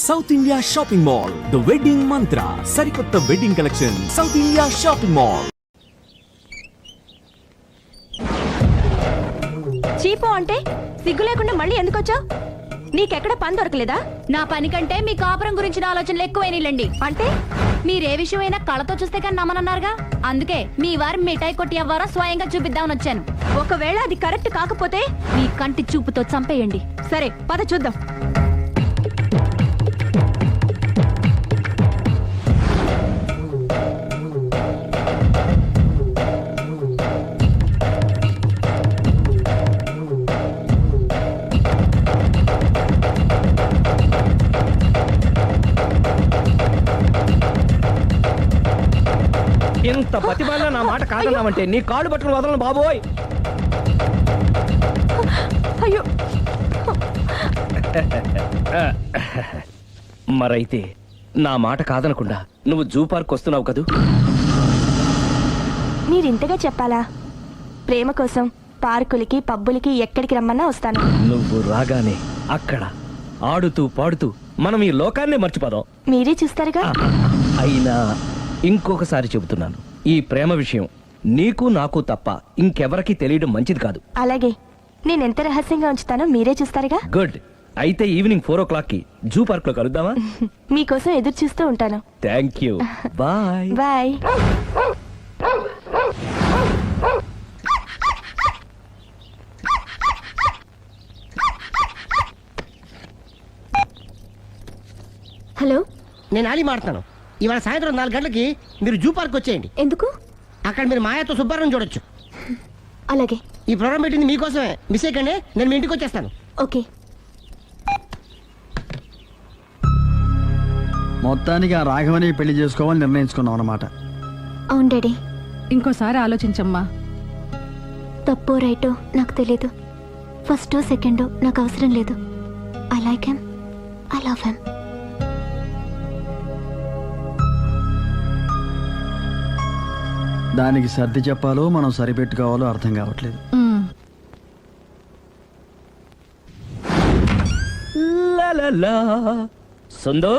South India shopping mall, the wedding mantra, సరికొత్త wedding collection, South India shopping mall. చీపో అంటే సిగ్గు లేకుండా మళ్ళీ ఎందుకు వచ్చావు? నీకెక్కడ పని దొరకలేదా? నా పని కంటే మీ కాపురం గురించిన ఆలోచనలు ఎక్కువైనాయిలండి. అంటే మీరే విషయమైనా కళ్ళతో చూస్తే కానీ నమ్మనన్నారుగా, అందుకే మీ వారి మిఠాయి కొట్టి అవ్వారా స్వయంగా చూపిద్దామని వచ్చాను. ఒకవేళ అది కరెక్ట్ కాకపోతే మీ కంటి చూపుతో చంపేయండి. సరే పద చూద్దాం. ఇంత బతిమాల నా మాట కాదన్నామంటే నీ కాళ్ళు పట్టుకుని వదలను బాబోయ్. అయ్యో మరైతే నా మాట కాదనకుండా నువ్వు జూ పార్క్ వస్తున్నావు కదూ? మీరింతగా చెప్పాలా? ప్రేమ కోసం పార్కులకి పబ్బులకి ఎక్కడికి రమ్మన్నా వస్తాను. నువ్వు రాగానే అక్కడ ఆడుతూ పాడుతూ మనం ఈ లోకాన్ని మర్చిపోదాం. మీరే చూస్తారుగా. అయినా ఇంకొకసారి చెబుతున్నాను, ఈ ప్రేమ విషయం నీకు నాకు తప్ప ఇంకెవరికి తెలియడం మంచిది కాదు. అలాగే, నేనెంత రహస్యంగా ఉంచుతానో మీరే చూస్తారుగా. గుడ్. అయితే ఈవినింగ్ 4 o'clock కి జూ పార్క్ లో కలుద్దామా? మీకోసం ఎదురు చూస్తూ ఉంటాను. Thank you. Bye bye. Hello, నేను ఆలి మాడుతున్నాను. ఇవాళ సాయంత్రం 4 గంటలకి మీరు జూ పార్క్ వచ్చేయండి. ఎందుకు? అక్కడ మీరు మాయాతో సుబ్బారావు చూడొచ్చు. అలాగే. ఈ ప్రోగ్రామ్ పెట్టింది మీకోసమే. మిస్ అయ్యకండి, నేను మీ ఇంటికి వచ్చేస్తాను. ఓకే. మొత్తానికి ఆ రాఘవని పెళ్లి చేసుకోవాలని నిర్ణయించుకున్నాం అన్నమాట. అవును డాడీ. ఇంకోసారి ఆలోచించమ్మా. తప్పో రైటో నాకు తెలీదు. ఫస్టో సెకండో నాకు అవసరం లేదు. I like him, I love him. దానికి సర్ది చెప్పాలో మనం సరిపెట్టుకోవాలో అర్థం కావట్లేదు. సందో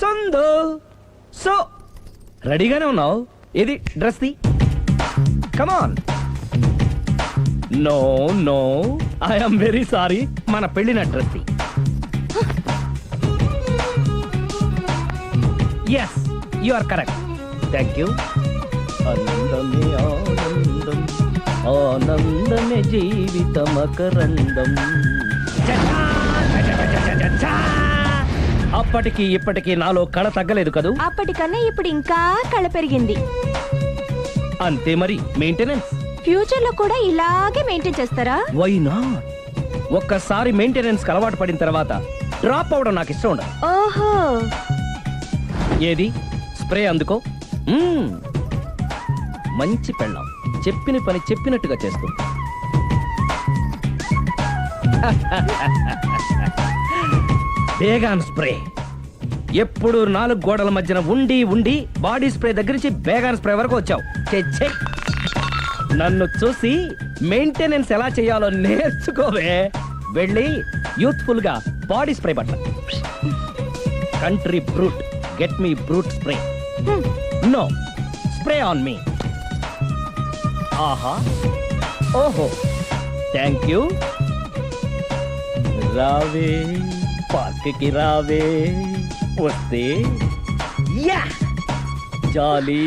సందో సో రెడీగానే ఉన్నావు? ఏది డ్రెస్ ది? Come on. No no, I'm very sorry, మన పెళ్ళిన డ్రెస్ ది. Yes, you are correct. Thank you. ఆనందమే ఆనందం, ఆనందమే జీవితమకరందం. అప్పటికి ఇప్పటికి నాలో కళ తగ్గలేదు కదూ? అప్పటికన్నా ఇప్పుడు ఇంకా కళ పెరిగింది. అంతే మరి, మెయింటెనెన్స్. ఫ్యూచర్ లో కూడా ఇలాగే మెయింటైన్ చేస్తారా? Why not? ఒక్కసారి మెయింటెనెన్స్ అలవాటు పడిన తర్వాత డ్రాప్ అవడం నాకు ఇష్టం ఉండదు. ఓహో. ఏది స్ప్రే అందుకో. మంచి పెళ్ళాం, చెప్పిన పని చెప్పినట్టుగా చేస్తూ. Baygon spray. ఎప్పుడు 4 గోడల మధ్యన ఉండి ఉండి బాడీ స్ప్రే దగ్గర నుంచి బేగాన్ స్ప్రే వరకు వచ్చావు. ఛే, నన్ను చూసి మెయింటెనెన్స్ ఎలా చేయాలో నేర్చుకోవే. వెళ్ళి యూత్ఫుల్ గా బాడీ స్ప్రే పట్ల. Country brut, get me brut spray. No, spray on me. ఆహా, ఓహో, థ్యాంక్ యూ. రావే పార్క్ కి రావే, వస్తే yeah jolly.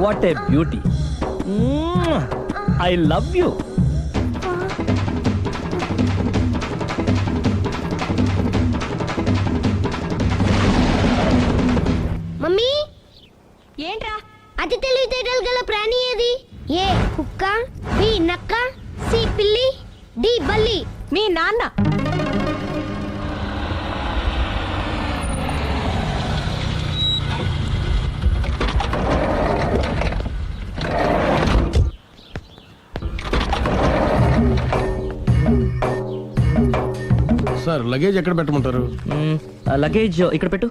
What a beauty. I love you. Mummy, ఏంట్రా? అతి తెలివితేటలు గల ప్రాణి ఏది? ఏ కుక్క, బి నక్క, సి పిల్లి, డి బల్లి. మీ నాన్న. సార్, లగేజ్ ఎక్కడ పెట్టమంటారు? లగేజ్ ఇక్కడ పెట్టు.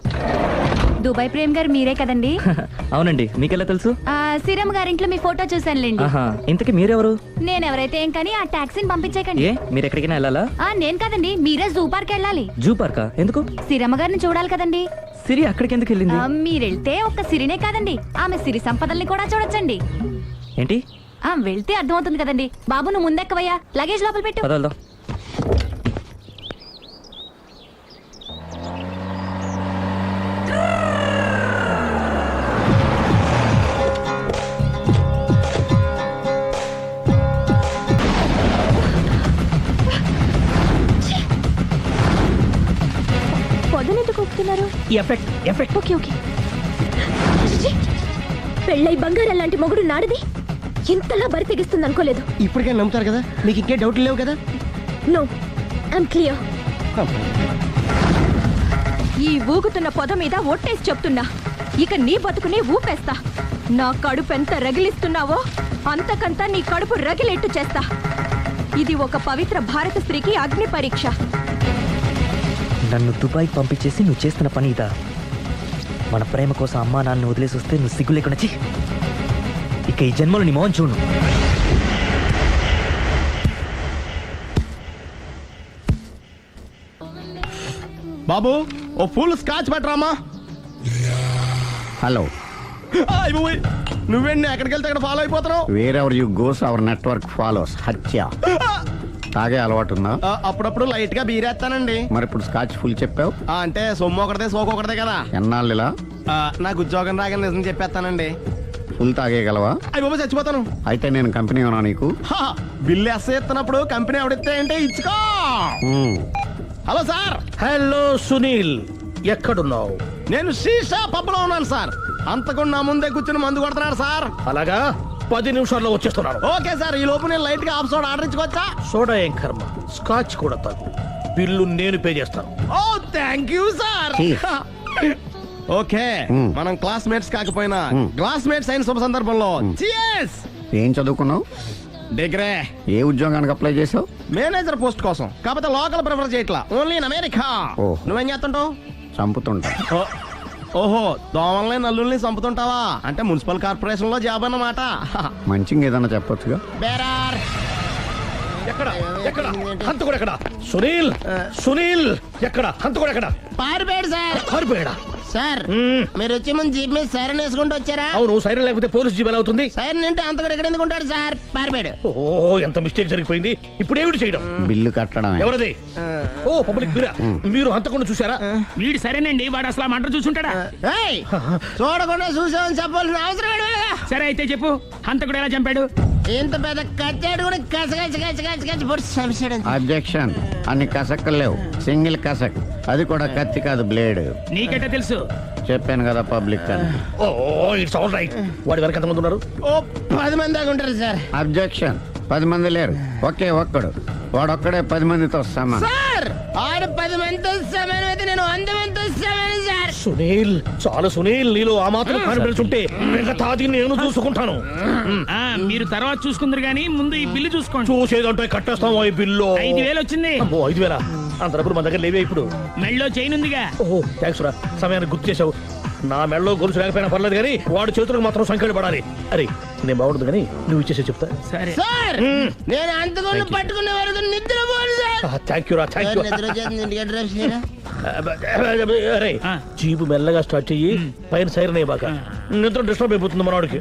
దుబాయ్ ప్రేమ్ గారు మీరే కదండి? అవునండి, మీకెలా తెలుసు? శ్రీరమ్ గారింట్లో మీ ఫోటో చూసానులేండి. ఆహా, ఇంతకీ మీరెవరు? నేను ఎవరైతే ఏం కానీ ఆ టాక్సీని పంపించేకండి. ఏ మీరు ఎక్కడికైనా వెళ్ళాలా? నేను కదండి, మీరే జూ పార్క్ వెళ్ళాలి. జూ పార్కా? ఎందుకు? శ్రీరమ్మ గారిని చూడాలి కదండి. సిరి అక్కడికి ఎందుకు వెళ్ళింది? మీరెళ్తే ఒక్క సిరినే కాదండి, ఆమె సిరి సంపదల్ని కూడా చూడొచ్చండి. ఏంటి? వెళ్తే అర్థమవుతుంది కదండి. బాబు నువ్వు ముందెక్కవయ్యా, లగేజ్ లోపల పెట్టు. పదవల్దా. పొద్దునెందుకు ఒప్పుతున్నారు? Effect effect. Okay okay. పెళ్ళై బంగారం లాంటి మొగుడు నాడిది ఇంతలా బరి తెగిస్తుంది అనుకోలేదు. ఇప్పటికే నమ్ముతారు కదా, మీకు ఇంకే డౌట్లు లేవు కదా. No, I'm clear. ఈ ఊగుతున్న పొద మీద ఒట్టేసి చెప్తున్నా, ఇక నీ బతుకునే ఊపేస్తా. నా కడుపు ఎంత రగిలిస్తున్నావో అంతకంతా నీ కడుపు రగిలేట్టు చేస్తా. ఇది ఒక పవిత్ర భారత స్త్రీకి అగ్ని పరీక్ష. నన్ను దుబాయ్ పంపించేసి నువ్వు చేస్తున్న పని ఇదా? మన ప్రేమ కోసం అమ్మా నాన్న వదిలేసి వస్తే నువ్వు సిగ్గు లేకుండా చి. ఇక ఈ జన్మలో నీ మోహన్ చూడు. బాబు ఓ ఫుల్ స్కాచ్ పట్టరామా. హలో, నువ్వేండి ఎక్కడికి వెళ్తే అక్కడ ఫాలో అయిపోతున్నావు? Wherever you goes our network follows. హత్య. తాగే అలవాటు ఉందా? అప్పుడప్పుడు లైట్ గా బీరేస్తానండి. మరి ఇప్పుడు స్కాచ్ ఫుల్ చెప్పావు అంటే సొమ్ము ఒకటిదే సోకు ఒకటిదే కదా. ఎన్నాళ్ళు ఇలా? నాకు ఉద్యోగం రాగానే నిజం చెప్పేస్తానండి. ఫుల్ తాగేయగలవా? అయ్యి బాబు చచ్చిపోతాను. అయితే నేను కంపెనీ ఉన్నా నీకు. బిల్లు ఎస్ ఎత్తున్నప్పుడు కంపెనీ ఎవడిస్తే అంటే ఇచ్చుకో. Hello sir. హలో సునీల్, ఎక్కడున్నావు? నేను శీషా పబ్లో ఉన్నాను సార్. అంతకుండా నా ముందే కూర్చుని మందు కొడుతున్నాడు సార్. అలాగా, 10 నిమిషాల్లో వచ్చేస్తున్నాను. ఓకే సార్, ఈ లోపు నేను లైట్ గా హాఫ్ సోడా ఆర్డర్ ఇచ్చుకోవచ్చా? సోడా ఏం కర్మ, స్కాచ్ కూడా తాగు. బిల్లు నేను పే చేస్తాను. ఓ థ్యాంక్ యూ సార్. ఓకే, మనం క్లాస్మేట్స్ కాకపోయినా క్లాస్మేట్స్ అయిన శుభ సందర్భంలో cheers. ఏం చదువుకున్నావు? డిగ్రీ. ఏ ఉద్యోగానికి అప్లై చేసావు? మేనేజర్ పోస్ట్ కోసం. కాకపోతే లోకల్ ప్రిఫర్ చేయట్లా, ఓన్లీ ఇన్ అమెరికా. ఓహో. నువ్వేం చేస్తుంటావు? చంపుతుంటా. ఓహో, దోమల్ని నల్లుల్ని చంపుతుంటావా? అంటే మున్సిపల్ కార్పొరేషన్ లో జాబ్ అన్నమాట. మంచిగా ఏదన్నా చెప్పొచ్చుగా. బేరార్. ఎక్కడ ఎక్కడ హంతకుడు ఎక్కడ? సునీల్, సునీల్ ఎక్కడ? హంతకుడు ఎక్కడ? పారిపోయాడు సార్. పారిపోయాడా? సార్ మీరు వచ్చే ముందు జీప్ మీద సైరన్ వేసుకుంటూ వచ్చారా? అవును, సైరన్ లేకపోతే పోలీస్ జీవన్ అవుతుంది. సైరన్ అంటే అంతకుడు ఎక్కడ ఎందుకు ఉంటాడు సార్? పారిపోయాడు. ఓ ఎంత మిస్టేక్ జరిగిపోయింది. ఇప్పుడు ఏమిటి చేయడం? బిల్లు కట్టడమే. ఎవరది? ఓ పబ్లిక్ మీరా? మీరు హంతకుండా చూసారా? వీడు సరేనండి, వాడు అసలు మంట చూసుంటాడా? ఏయ్, చూడకుండా చూసామని చెప్పాల్సిన అవసరం ఏంటి? సరే అయితే చెప్పు, హంతకుడు ఎలా చంపాడు? ఇంత పెద్ద కచ్చాడు కూడా కచ్చ పొడి చంపేశాడు. అబ్జెక్షన్. అన్ని కసక్కలు లేవు, సింగిల్ కసక్. అది కూడా కత్తి కాదు, బ్లేడ్. నీకెట్టా తెలుసు? చెప్పాను కదా పబ్లిక్ అని. Oh it's all right. వాడి వరకు ఎంతమంది ఉన్నారు? ఓ 10 మంది దాకా ఉంటారు సార్. అబ్జెక్షన్. 10 మంది లేరు, ఒకే ఒక్కడు. వాడొక్కడే 10 మందితో సమానం. సార్ ఆడు 10 మందితో సమానం అయితే నేను 100 మందితో సమానం సార్. సునీల్, చాలు సునీల్, నీలో ఆ మాత్రం కాన్ఫిడెన్స్ ఉంటే మిగతాది నేను చూసుకుంటాను. మీరు తర్వాత చూసుకుందరు గానీ ముందు ఈ బిల్లు చూసుకోండి. చూసేదంటే కట్టేస్తాము ఈ బిల్లు. 5,000 వచ్చింది. అమ్మో 5,000? అంత డబ్బులు మన దగ్గర లేవే ఇప్పుడు. మెళ్ళో చైన్ ఉందిగా. ఓహో థ్యాంక్స్ రా, సమయానికి గుర్తు చేసావు. నా మెడలో గొలుసు లేకపోయినా పర్లేదు కానీ వాడి చేతులకు మాత్రం సంఖ్యలు పడాలి. అరే నేను బాగుంటుంది కానీ నువ్వు ఇచ్చేసి చెప్తా. సరే సార్ నేను అంతకుండా పట్టుకునే వరకు నిద్రపోను సార్. థ్యాంక్ యూ రా, థ్యాంక్ యూ. నిద్ర వచ్చేస్తుంది, ఇంటికి డ్రైవ్ చేయరా? అరే జీపు మెల్లగా స్టార్ట్ చెయ్యి, పైన సైరన్ అయ్యి బాగా నిద్ర డిస్టర్బ్ అయిపోతుంది మనవాడికి.